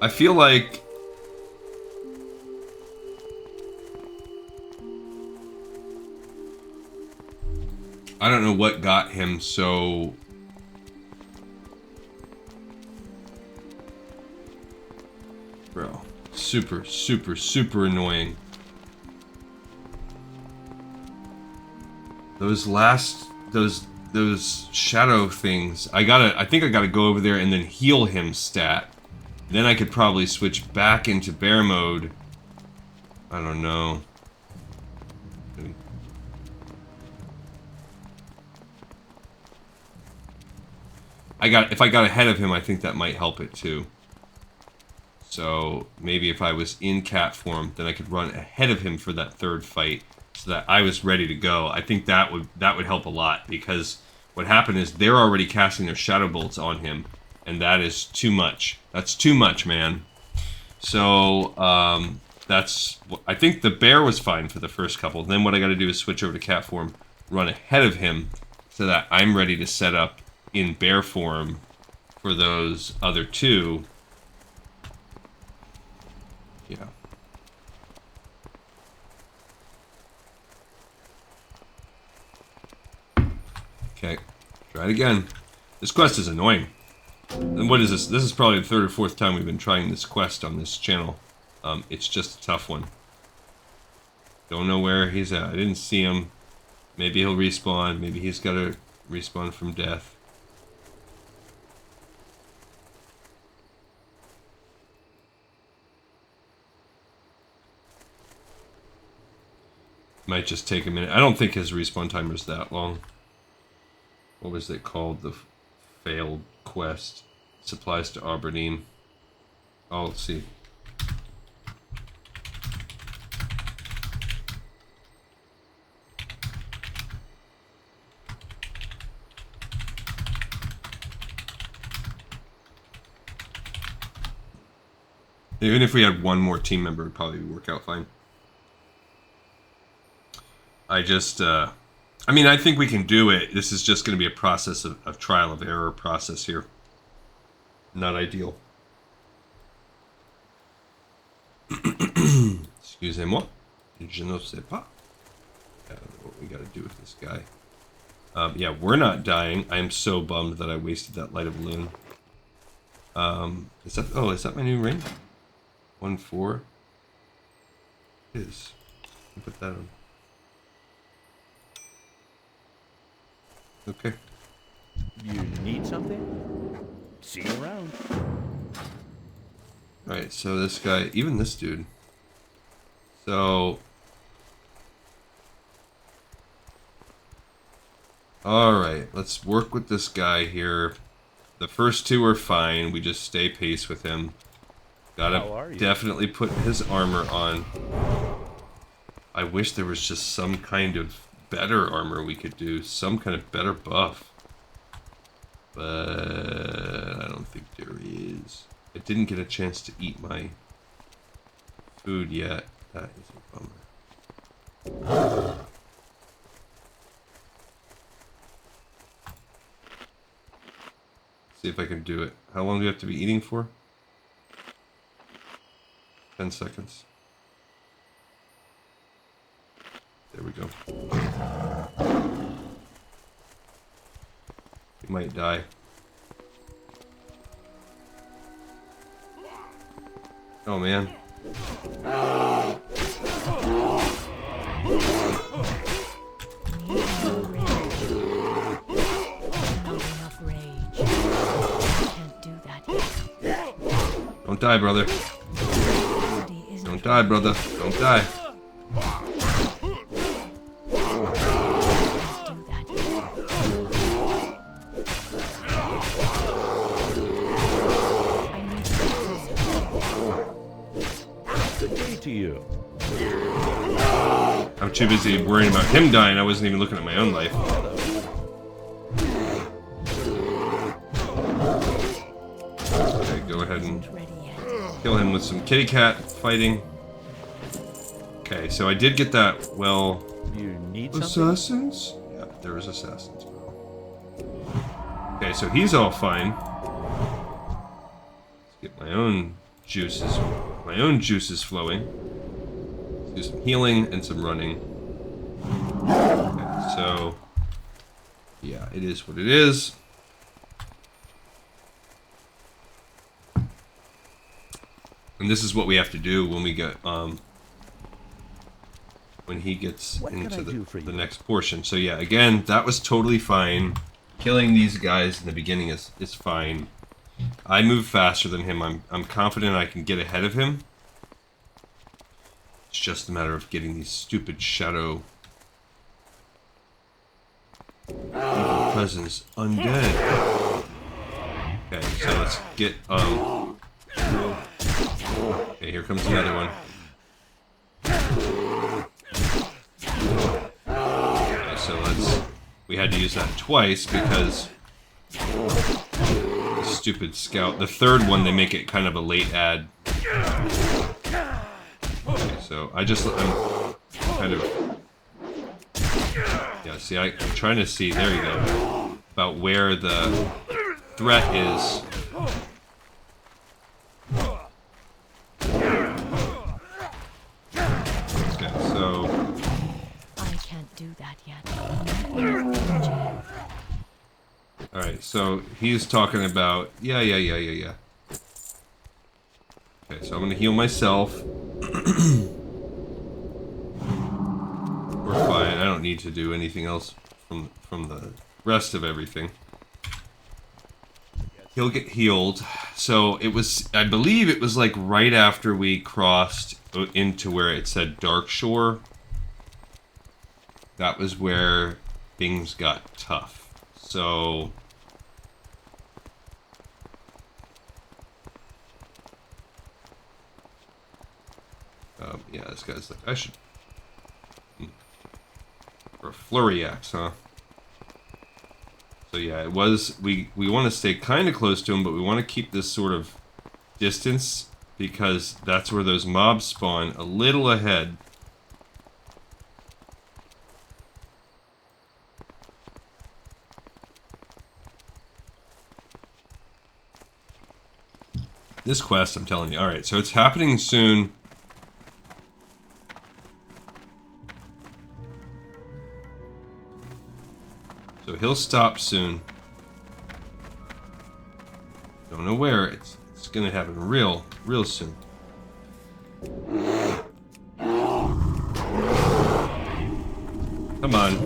I feel like... I don't know what got him so... Bro, super, super, super annoying. those shadow things. I think I gotta go over there and then heal him stat. Then I could probably switch back into bear mode. I don't know. If I got ahead of him, I think that might help it too. So maybe if I was in cat form, then I could run ahead of him for that third fight, so that I was ready to go. I think that would help a lot, because what happened is they're already casting their shadow bolts on him, and that is too much. That's too much, man. So I think the bear was fine for the first couple. Then what I got to do is switch over to cat form, run ahead of him, so that I'm ready to set up in bear form for those other two. Yeah. Okay, try it again. This quest is annoying. And what is this? This is probably the third or fourth time we've been trying this quest on this channel. It's just a tough one. Don't know where he's at. I didn't see him. Maybe he'll respawn. Maybe he's got to respawn from death. Might just take a minute. I don't think his respawn timer is that long. What was it called? The failed quest. Supplies to Aberdeen. Oh, let's see. Even if we had one more team member, it would probably work out fine. I mean, I think we can do it. This is just going to be a process of trial of error process here. Not ideal. Excusez-moi. Je ne sais pas. What we got to do with this guy. Yeah, we're not dying. I am so bummed that I wasted that light of balloon. Is that my new ring? 1-4. It is. I'll put that on. Okay. You need something? See you around. Alright, so this guy, even this dude. So. Alright, let's work with this guy here. The first two are fine. We just stay pace with him. Gotta definitely put his armor on. I wish there was just some kind of better armor we could do. Some kind of better buff. But I don't think there is. I didn't get a chance to eat my food yet. That is a bummer. See if I can do it. How long do you have to be eating for? 10 seconds. There we go. You might die. Oh man. Don't die, brother. Don't die, brother. Don't die. Good day to you. I'm too busy worrying about him dying. I wasn't even looking at my own life. Okay, go ahead and kill him with some kitty cat fighting. Okay, so I did get that, well... You need something? Assassins? Yeah, there was assassins, bro. Okay, so he's all fine. Let's get my own juices flowing. Let's do some healing and some running. Okay, so... yeah, it is what it is. And this is what we have to do when we get, when he gets What can into I do for the you? next portion. So yeah, again, that was totally fine. Killing these guys in the beginning is fine. I move faster than him. I'm confident I can get ahead of him. It's just a matter of getting these stupid shadow evil presence undead. Okay, so let's get okay, here comes another one. Okay, so we had to use that twice because the stupid scout. The third one they make it kind of a late add. Okay, so I'm kind of, yeah, see, I'm trying to see, there you go, about where the threat is. Okay, so I can't do that yet. Not enough energy. alright, so he's talking about, yeah. Okay, so I'm gonna heal myself. We're fine. I don't need to do anything else from the rest of everything. He'll get healed. So it was, I believe it was like right after we crossed into where it said Dark Shore. That was where things got tough. So yeah, this guy's like, I should... For a flurry axe, huh? So yeah, it was... We want to stay kind of close to him, but we want to keep this sort of distance, because that's where those mobs spawn, a little ahead. This quest, I'm telling you. Alright, so it's happening soon. So he'll stop soon. Don't know where. It's gonna happen real soon. Come on.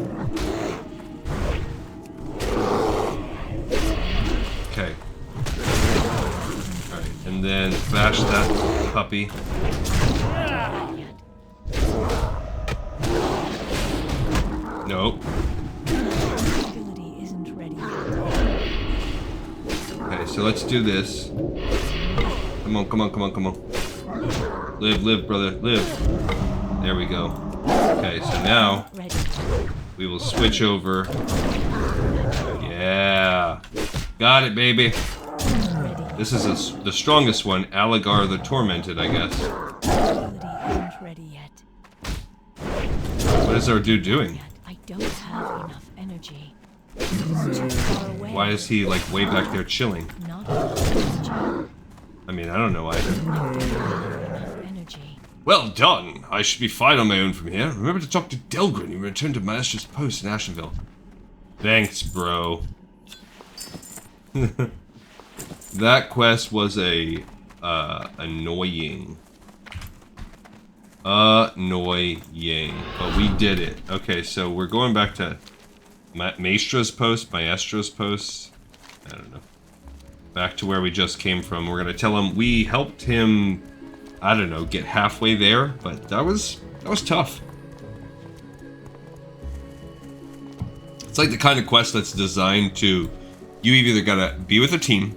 Okay. Alright, and then bash that puppy. Nope. Okay, so let's do this. Come on. Live, brother, live. There we go. Okay, so now we will switch over. Yeah. Got it, baby. This is the strongest one, Aligar the Tormented, I guess. What is our dude doing? I don't have enough energy. Why is he like way back there chilling? Not enough energy. I mean, I don't know either. Enough energy. Well done. I should be fine on my own from here. Remember to talk to Delgrin when you return to Master's post in Ashenville. Thanks, bro. That quest was annoying. Annoying. But we did it. Okay, so we're going back to Maestro's post. I don't know. Back to where we just came from. We're gonna tell him we helped him, I don't know, get halfway there, but that was tough. It's like the kind of quest that's designed to, you either gotta be with a team,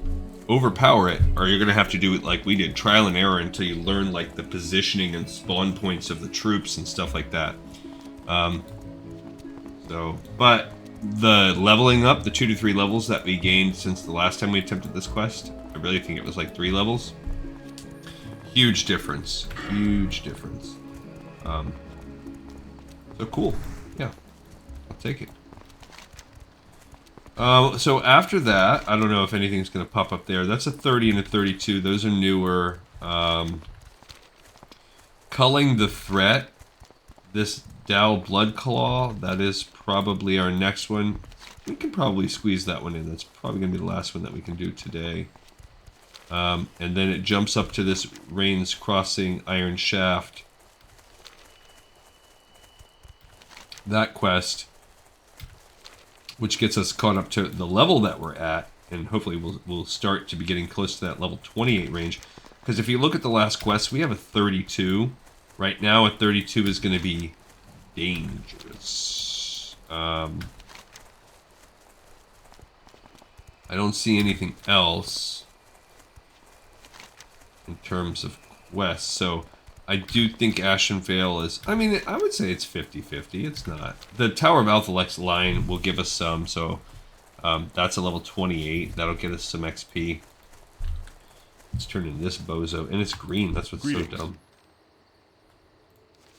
overpower it, or you're gonna have to do it like we did, trial and error, until you learn like the positioning and spawn points of the troops and stuff like that. But the leveling up, the 2 to 3 levels that we gained since the last time we attempted this quest, I really think it was like 3 levels. Huge difference. So cool. Yeah, I'll take it. So after that, I don't know if anything's going to pop up there. That's a 30 and a 32. Those are newer. Culling the Threat. This Dow Bloodclaw, that is probably our next one. We can probably squeeze that one in. That's probably going to be the last one that we can do today. And then it jumps up to this Rains Crossing Iron Shaft. that quest, which gets us caught up to the level that we're at, and hopefully we'll start to be getting close to that level 28 range. Because if you look at the last quest, we have a 32. Right now, a 32 is going to be dangerous. I don't see anything else in terms of quests, so I do think Ashen Vale is... I mean, I would say it's 50-50. It's not. The Tower of Althalex line will give us some, so that's a level 28. That'll get us some XP. Let's turn in this bozo. And it's green. That's what's so dumb.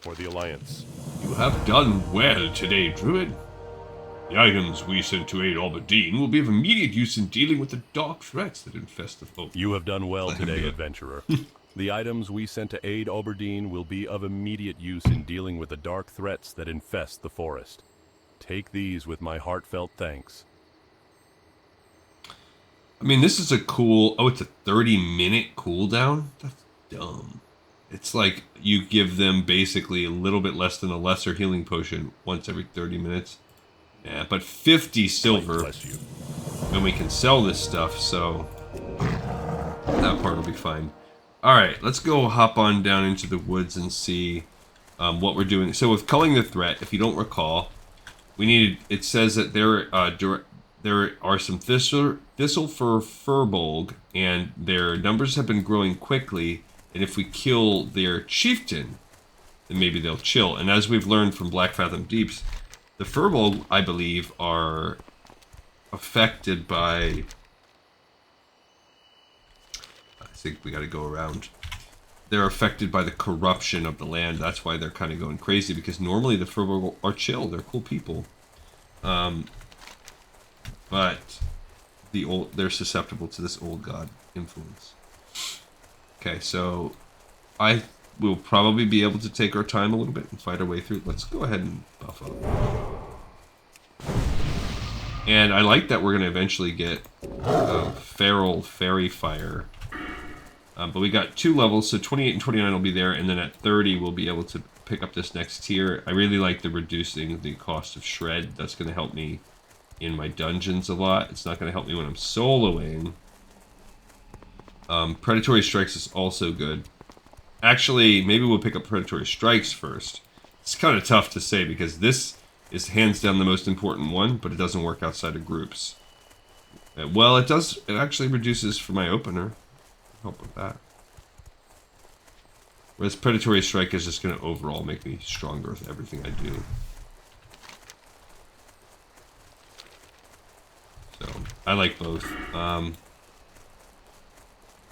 For the Alliance. You have done well today, Druid. The items we sent to aid Alberdine will be of immediate use in dealing with the dark threats that infest the folk. You have done well today, adventurer. The items we sent to aid Alberdine will be of immediate use in dealing with the dark threats that infest the forest. Take these with my heartfelt thanks. I mean, this is a cool... Oh, it's a 30-minute cooldown? That's dumb. It's like you give them basically a little bit less than a lesser healing potion once every 30 minutes. Yeah, but 50 silver. Bless you. And we can sell this stuff, so that part will be fine. Alright, let's go hop on down into the woods and see what we're doing. So with culling the threat, if you don't recall, we needed... It says that there are some thistle for Furbolg, and their numbers have been growing quickly, and if we kill their chieftain, then maybe they'll chill. And as we've learned from Blackfathom Deeps, the Furbolg, I believe, are affected by... I think we gotta go around. They're affected by the corruption of the land. That's why they're kind of going crazy, because normally the Furbolg are chill. They're cool people. But they're susceptible to this old god influence. Okay, so I will probably be able to take our time a little bit and fight our way through. Let's go ahead and buff up. And I like that we're going to eventually get Feral Fairy Fire. But we got 2 levels, so 28 and 29 will be there, and then at 30 we'll be able to pick up this next tier. I really like the reducing the cost of Shred. That's going to help me in my dungeons a lot. It's not going to help me when I'm soloing. Predatory Strikes is also good. Actually, maybe we'll pick up Predatory Strikes first. It's kind of tough to say because this is hands down the most important one, but it doesn't work outside of groups. Well, it does. It actually reduces for my opener. Help with that. Whereas Predatory Strike is just going to overall make me stronger with everything I do. So, I like both.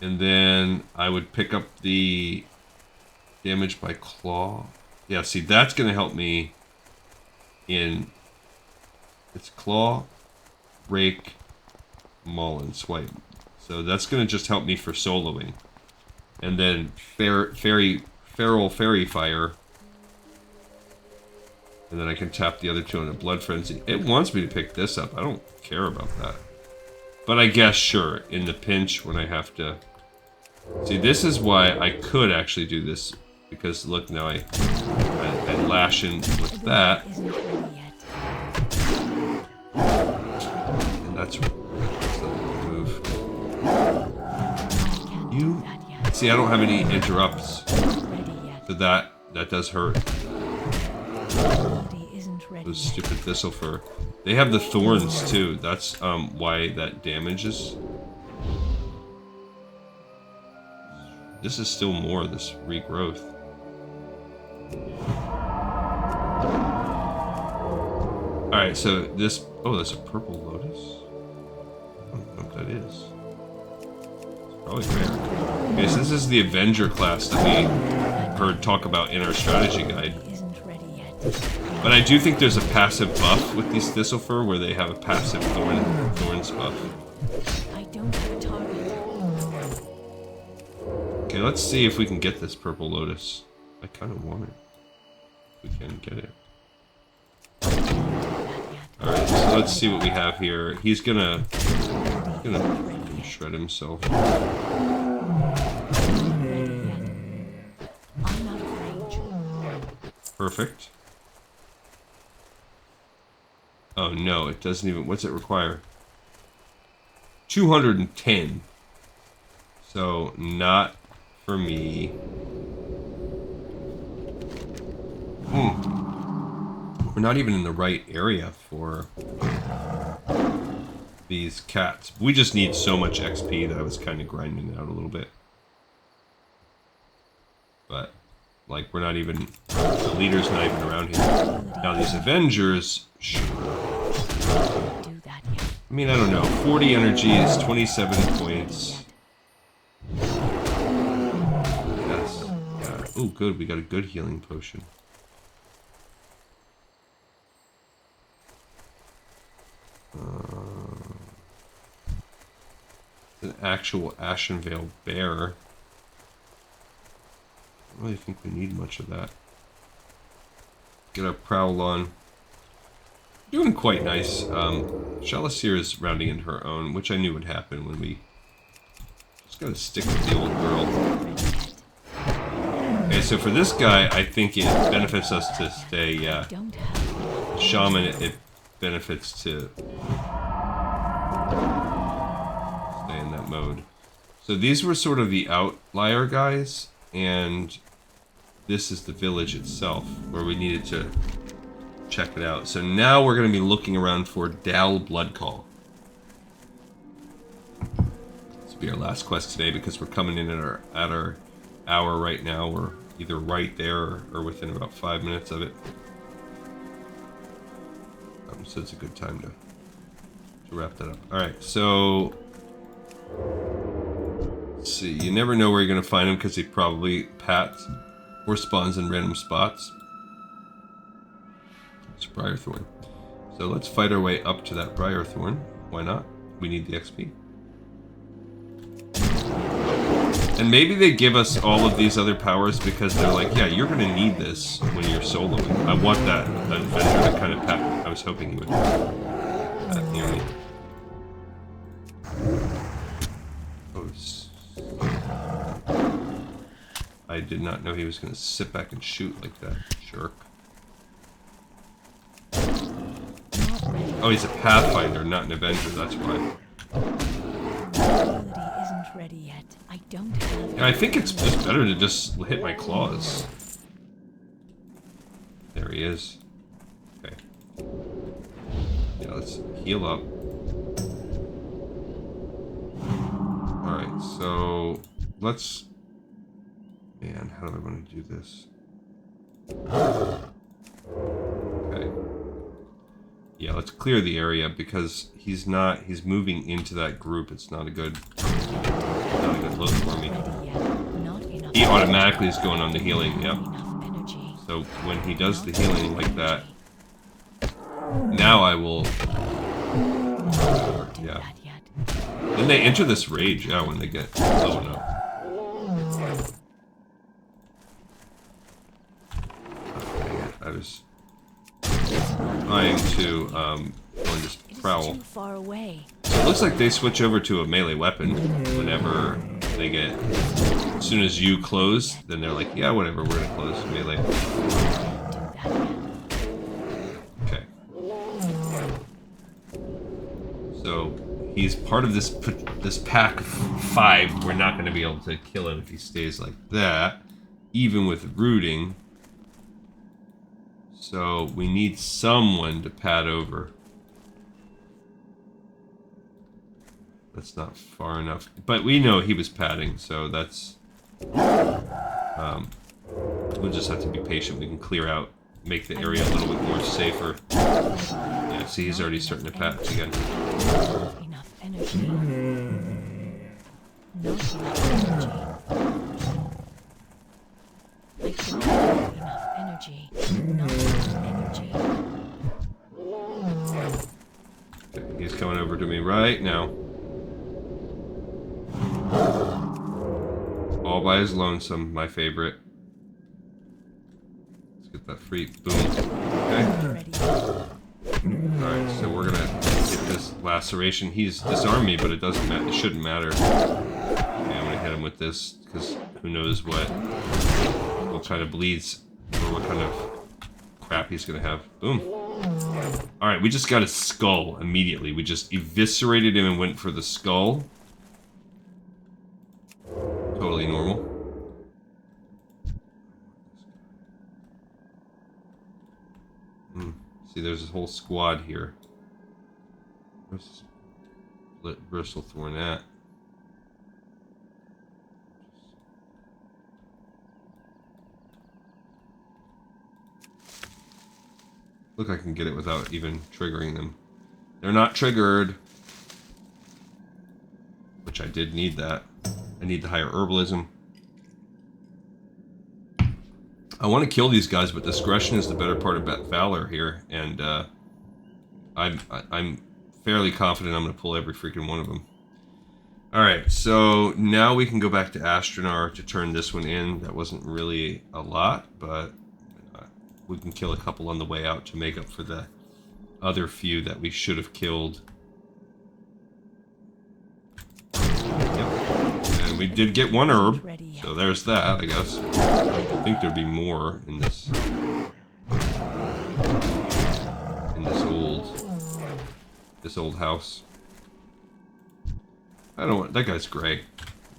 And then I would pick up the damage by claw. Yeah, see, that's going to help me in... It's claw, rake, maul, and swipe. So that's going to just help me for soloing. And then Feral Fairy Fire. And then I can tap the other 2 on a Blood Frenzy. It wants me to pick this up. I don't care about that. But I guess, sure, in the pinch when I have to... See, this is why I could actually do this. Because, look, now I lash in with that. And that's the move. You... See, I don't have any interrupts. So that does hurt. Those stupid Thistle Fur. They have the thorns too. That's why that damages. This is still more, this regrowth. Alright, so this... Oh, that's a purple lotus? I don't know what that is. It's probably rare. Okay, so this is the Avenger class that we heard talk about in our strategy guide. But I do think there's a passive buff with these Thistle Fur where they have a passive thorns buff. I don't have a target. Okay, let's see if we can get this purple lotus. I kind of want it. We can get it. Alright, so let's see what we have here. He's gonna shred himself. I'm out of range. Perfect. Oh no, it doesn't even. What's it require? 210. So not for me. We're not even in the right area for these cats. We just need so much XP that I was kind of grinding it out a little bit. But, like, we're not even... The leader's not even around here. Now, these Avengers... Sure. Do that yet. I mean, I don't know. 40 energy is 27 points. Yes. Yeah. Oh, good. We got a good healing potion. An actual Ashenvale bear. I don't really think we need much of that. Get our prowl on. Doing quite nice. Shalacir is rounding into her own, which I knew would happen when we... Just gotta stick with the old girl. Okay, so for this guy, I think it benefits us to stay, Don't have Shaman, it benefits to stay in that mode. So these were sort of the outlier guys, and this is the village itself, where we needed to check it out. So now we're going to be looking around for Dal Bloodcall. This will be our last quest today, because we're coming in at our hour right now. We're either right there or within about 5 minutes of it. So it's a good time to wrap that up. Alright, so... Let's see. You never know where you're going to find him, because he probably pats or spawns in random spots. It's Briarthorn. So let's fight our way up to that Briarthorn. Why not? We need the XP. And maybe they give us all of these other powers because they're like, yeah, you're going to need this when you're soloing. I want that adventure to kind of pat. I was hoping he would pat near me. I did not know he was going to sit back and shoot like that. Jerk. Oh, he's a Pathfinder, not an Avenger, that's why. ability isn't ready yet. I don't have Yeah, I think it's just better to just hit my claws. There he is. Okay. Yeah, let's heal up. Alright, so let's... Man, how do I want to do this? Okay. Yeah, let's clear the area because he's moving into that group. It's not a good look for me. He automatically is going on the healing, yep. So when he does the healing like that, now I will... Yeah. Then they enter this rage, yeah, when they get low enough. I was trying to just prowl. Far away. So it looks like they switch over to a melee weapon whenever they get... As soon as you close, then they're like, yeah, whatever, we're gonna close melee. Okay. So he's part of this pack of 5. We're not gonna be able to kill him if he stays like that, even with rooting. So we need someone to pad over. That's not far enough. But we know he was padding, so that's... we'll just have to be patient. We can clear out, make the area a little bit more safer. Yeah, see, he's already starting to pat again. Enough energy. Not enough energy. I don't have enough energy. Not enough energy. Okay, he's coming over to me right now. All by his lonesome, my favorite. Let's get that free boom. Okay. Alright, so we're gonna get this laceration. He's disarmed me, but it doesn't matter. It shouldn't matter. Okay, I'm gonna hit him with this, because who knows what kind of bleeds, or what kind of crap he's gonna have. Boom. Alright, we just got his skull immediately. We just eviscerated him and went for the skull. Totally normal. See, there's this whole squad here. Where's Bristlethorn at? Look, I can get it without even triggering them. They're not triggered. Which I did need that. I need the higher herbalism. I want to kill these guys, but discretion is the better part of valor here, and I'm fairly confident I'm going to pull every freaking one of them. Alright, so now we can go back to Astronar to turn this one in. That wasn't really a lot, but we can kill a couple on the way out to make up for the other few that we should have killed. And we did get one herb, so there's that, I guess. I think there'd be more in this old house. I don't want that guy's great.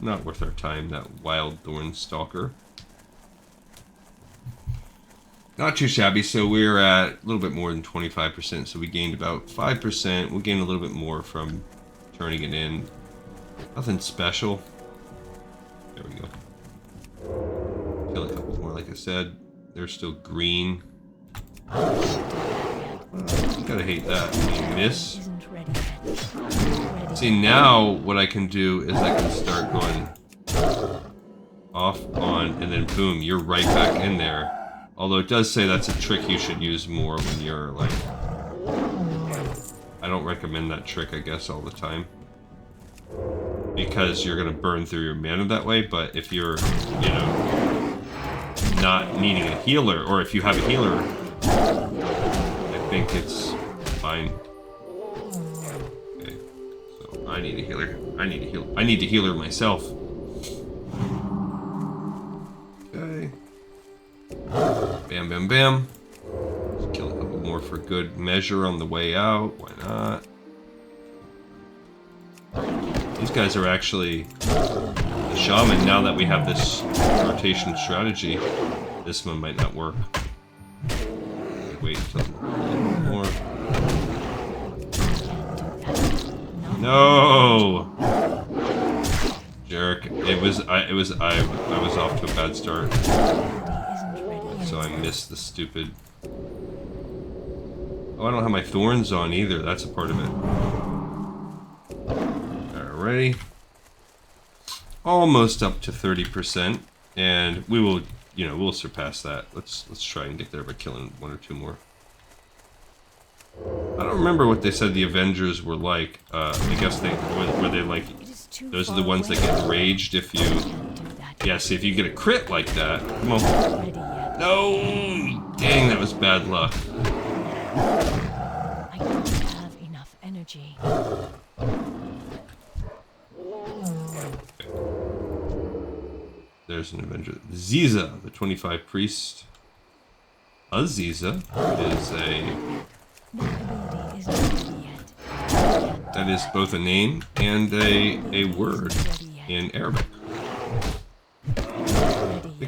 Not worth our time, that wild thorn stalker. Not too shabby, so we're at a little bit more than 25%, so we gained about 5%. We'll gain a little bit more from turning it in. Nothing special. There we go. Kill a couple more, like I said. They're still green. You gotta hate that. You miss. See, now what I can do is I can start going off, on, and then boom, you're right back in there. Although it does say that's a trick you should use more when you're like... I don't recommend that trick, I guess, all the time. Because you're gonna burn through your mana that way, but if you're, you know, not needing a healer, or if you have a healer, I think it's fine. Okay, so I need a healer. I need to healer myself. Okay. Bam, bam, bam. Let's kill a couple more for good measure on the way out. Why not? These guys are actually the shaman. Now that we have this rotation strategy, this one might not work. Wait until more. No, jerk! I was off to a bad start, so I missed the stupid. Oh, I don't have my thorns on either. That's a part of it. Alrighty, almost up to 30%, and we will, you know, we'll surpass that. Let's try and get there by killing one or two more. I don't remember what they said the Avengers were like. I guess were they like, those are the ones that get raged if you, yes, if you get a crit like that. Come on. No, dang, that was bad luck. I don't have enough energy. There's an Avenger. Ziza, the 25 priest. Aziza is that is both a name and a word in Arabic.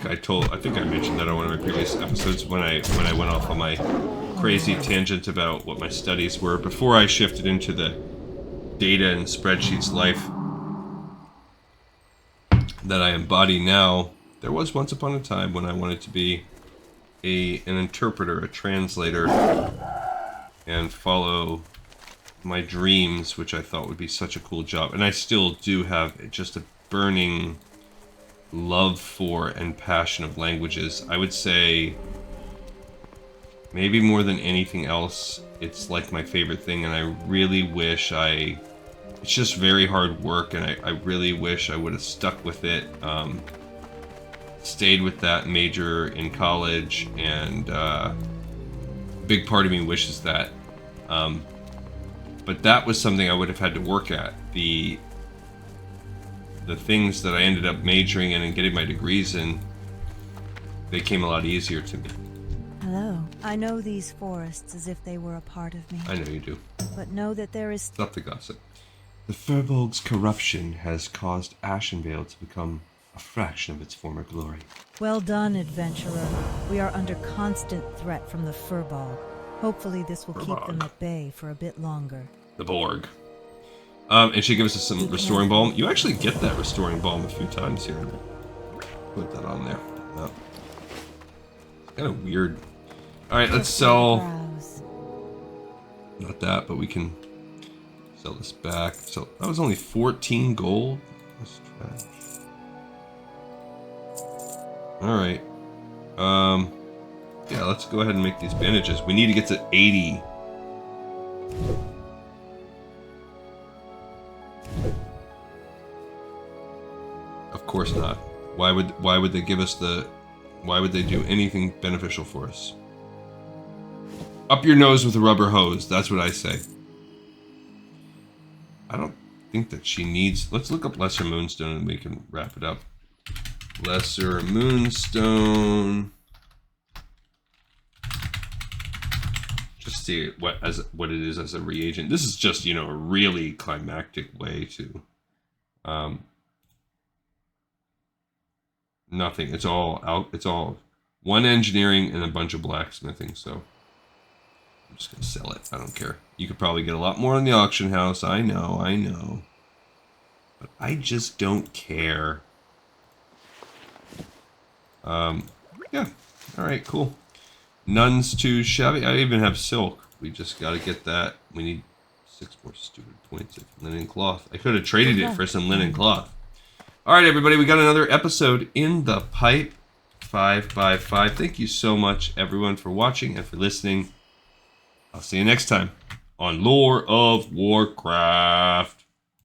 I think I mentioned that on one of my previous episodes when I went off on my crazy tangent about what my studies were before I shifted into the data and spreadsheets life that I embody now. There was once upon a time when I wanted to be an interpreter, a translator, and follow my dreams, which I thought would be such a cool job. And I still do have just a burning love for and passion of languages. I would say maybe more than anything else, it's like my favorite thing, and I really wish it's just very hard work, and I really wish I would have stuck with it, stayed with that major in college, and a big part of me wishes that. But that was something I would have had to work at. The things that I ended up majoring in and getting my degrees in, they came a lot easier to me. Hello. I know these forests as if they were a part of me. I know you do. But know that there is... Stop the gossip. The Furbolg's corruption has caused Ashenvale to become a fraction of its former glory. Well done, adventurer. We are under constant threat from the Furbolg. Hopefully this will keep them at bay for a bit longer. The Borg. And she gives us some restoring balm. You actually get that restoring balm a few times here. Put that on there. Oh. Kind of weird. Alright, let's sell... Not that, but we can sell this back. So that was only 14 gold. That's trash. Alright. Yeah, let's go ahead and make these bandages. We need to get to 80. Of course not. Why would they give us the... Why would they do anything beneficial for us? Up your nose with a rubber hose. That's what I say. I don't think that she needs... Let's look up Lesser Moonstone and we can wrap it up. Lesser Moonstone. Just see what it is as a reagent. This is just, you know, a really climactic way to... Nothing. It's all out. It's all one engineering and a bunch of blacksmithing. So I'm just gonna sell it. I don't care. You could probably get a lot more in the auction house. I know. But I just don't care. Yeah. All right. Cool. None's too shabby. I even have silk. We just got to get that. We need 6 more stupid points of linen cloth. I could have traded it for some linen cloth. All right, everybody, we got another episode in the pipe, 5x5. Thank you so much, everyone, for watching and for listening. I'll see you next time on Lore of Warcraft.